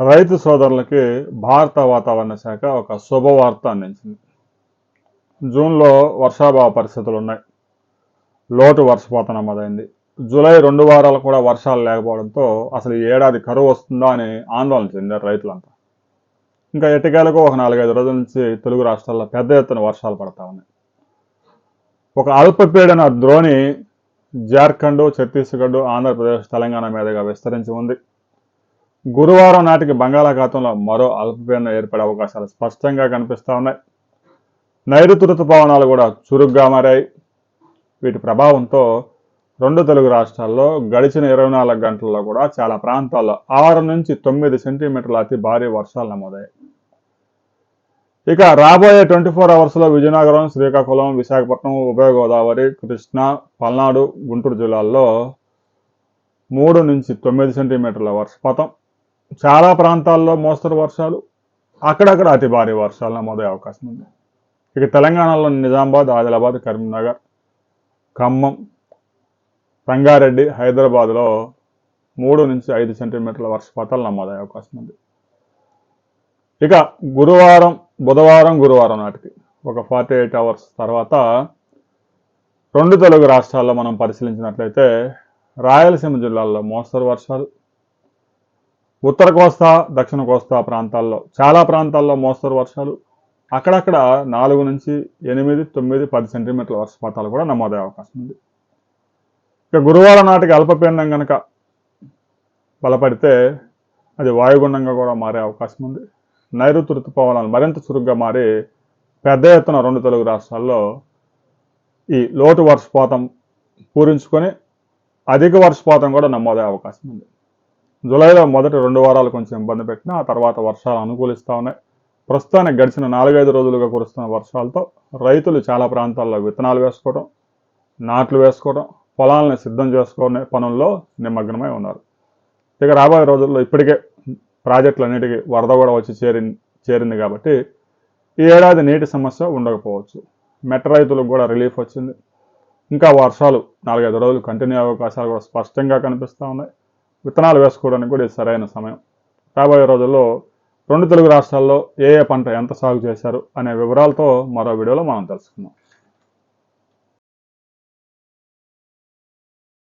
రైతు సోదరులకి భారత వాతావరణ శాఖ ఒక శుభవార్త అందించింది. జూన్లో వర్షాభావ పరిస్థితులు ఉన్నాయి. లోటు వర్షపాతం నమోదైంది. జూలై 2 వారాలు కూడా వర్షాలు లేకపోవడంతో అసలు ఈ ఏడాది కరువు వస్తుందా అని ఆందోళన చెందారు రైతులంతా. ఇంకా ఎట్టకేలకు ఒక 4-5 రోజుల నుంచి తెలుగు రాష్ట్రాల్లో పెద్ద ఎత్తున వర్షాలు పడతా ఉన్నాయి. ఒక అల్పపీడన ద్రోణి జార్ఖండ్, ఛత్తీస్గఢ్, ఆంధ్రప్రదేశ్, తెలంగాణ మీదుగా విస్తరించి ఉంది. గురువారం నాటికి బంగాళాఖాతంలో మరో అల్పపీడనం ఏర్పడే అవకాశాలు స్పష్టంగా కనిపిస్తూ ఉన్నాయి. నైరుతి రుతుపవనాలు కూడా చురుగ్గా మారాయి. వీటి ప్రభావంతో రెండు తెలుగు రాష్ట్రాల్లో గడిచిన 24 గంటల్లో కూడా చాలా ప్రాంతాల్లో 6 నుంచి 9 సెంటీమీటర్ల అతి భారీ వర్షాలు నమోదయ్యాయి. ఇక రాబోయే 24 అవర్స్లో విజయనగరం, శ్రీకాకుళం, విశాఖపట్నం, ఉభయ గోదావరి, కృష్ణా, పల్నాడు, గుంటూరు జిల్లాల్లో 3 నుంచి 9 సెంటీమీటర్ల వర్షపాతం, చాలా ప్రాంతాల్లో మోస్తరు వర్షాలు, అక్కడక్కడ అతి భారీ వర్షాలు నమోదయ్యే అవకాశం ఉంది. ఇక తెలంగాణలోని నిజామాబాద్, ఆదిలాబాద్, కరీంనగర్, ఖమ్మం, రంగారెడ్డి, హైదరాబాద్లో 3 నుంచి 5 సెంటీమీటర్ల వర్షపాతాలు నమోదయ్యే అవకాశం ఉంది. ఇక బుధవారం, గురువారం నాటికి ఒక 48 అవర్స్ తర్వాత రెండు తెలుగు రాష్ట్రాల్లో మనం పరిశీలించినట్లయితే రాయలసీమ జిల్లాల్లో మోస్తరు వర్షాలు, ఉత్తర కోస్తా, దక్షిణ కోస్తా ప్రాంతాల్లో చాలా ప్రాంతాల్లో మోస్తరు వర్షాలు, అక్కడక్కడ 4 నుంచి 8, 9, 10 సెంటీమీటర్ల వర్షపాతాలు కూడా నమోదయ్యే అవకాశం ఉంది. ఇక గురువారం నాటికి అల్పపీడనం కనుక బలపడితే అది వాయుగుండంగా కూడా మారే అవకాశం ఉంది. నైరుతి రుతుపవనాలు మరింత చురుగ్గా మారి పెద్ద ఎత్తున రెండు తెలుగు రాష్ట్రాల్లో ఈ లోటు వర్షపాతం పూరించుకొని అధిక వర్షపాతం కూడా నమోదయ్యే అవకాశం ఉంది. జూలైలో మొదటి 2 వారాలు కొంచెం ఇబ్బంది పెట్టినా ఆ తర్వాత వర్షాలు అనుకూలిస్తూ ఉన్నాయి. ప్రస్తుతానికి గడిచిన 4-5 రోజులుగా కురుస్తున్న వర్షాలతో రైతులు చాలా ప్రాంతాల్లో విత్తనాలు వేసుకోవడం, నాట్లు వేసుకోవడం, పొలాలను సిద్ధం చేసుకునే పనుల్లో నిమగ్నమై ఉన్నారు. ఇక రాబోయే రోజుల్లో ఇప్పటికే ప్రాజెక్టులన్నిటికీ వరద కూడా వచ్చి చేరింది కాబట్టి ఈ ఏడాది నీటి సమస్య ఉండకపోవచ్చు. మెట్ట రైతులకు కూడా రిలీఫ్ వచ్చింది. ఇంకా వర్షాలు 4-5 రోజులు కంటిన్యూ అయ్యే అవకాశాలు కూడా స్పష్టంగా కనిపిస్తూ ఉన్నాయి. విత్తనాలు వేసుకోవడానికి కూడా ఇది సరైన సమయం. రాబోయే రోజుల్లో రెండు తెలుగు రాష్ట్రాల్లో ఏ పంట ఎంత సాగు చేశారు అనే వివరాలతో మరో వీడియోలో మనం తెలుసుకుందాం.